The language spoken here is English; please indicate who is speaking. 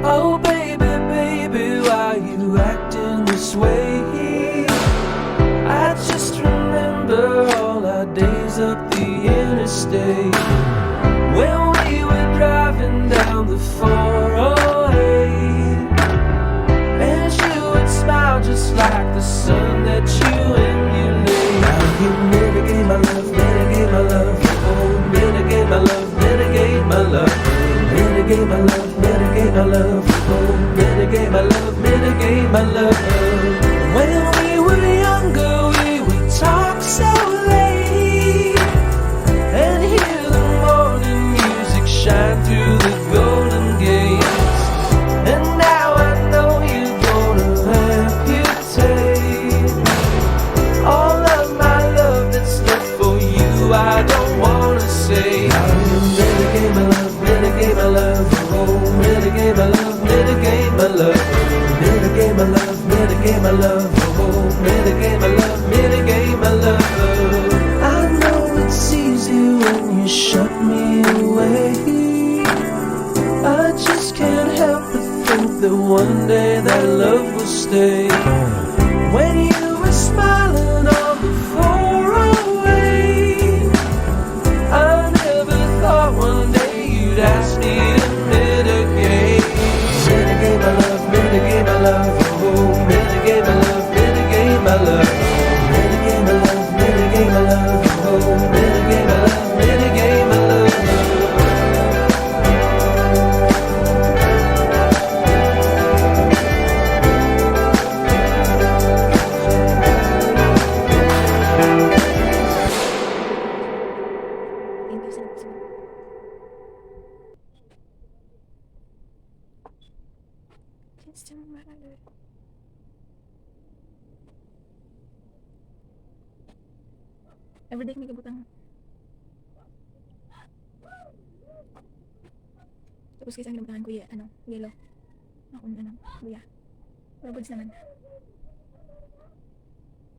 Speaker 1: Oh baby, baby, why you acting this way? I just remember all our days up the interstate when we were driving down the 408, and you would smile just like the sun that you emulate. Now you mitigate my love, mitigate my love. Oh, mitigate my love, mitigate my love. Mitigate my love, mitigate my love. Oh, mitigate my love, mitigate my love. When we were younger, we would talk so late and hear the morning music shine through the golden gates. And now I know you're gonna amputate all of my love that's left for you. I don't wanna say. Mitigate my love, mitigate my love. Oh, mitigate my love, mitigate my love. Mitigate my love, mitigate my love. Oh, mitigate my love, mitigate my love. I know it's easy when you shut me away. I just can't help but think that one day that love will stay. When you were smiling on the 408, I never thought one day you'd ask me to mitigate. Mitigate my love, mitigate my love. Oh, mitigate my love, mitigate my love. Mitigate my love, mitigate my love. Oh, mitigate my love, mitigate my love.
Speaker 2: Thank you so much. Just a minute. Everyday may kabutang. Tapos kasi ang ginabutahan ko, ano, yellow. Ako ano, kuya. Pero goods naman.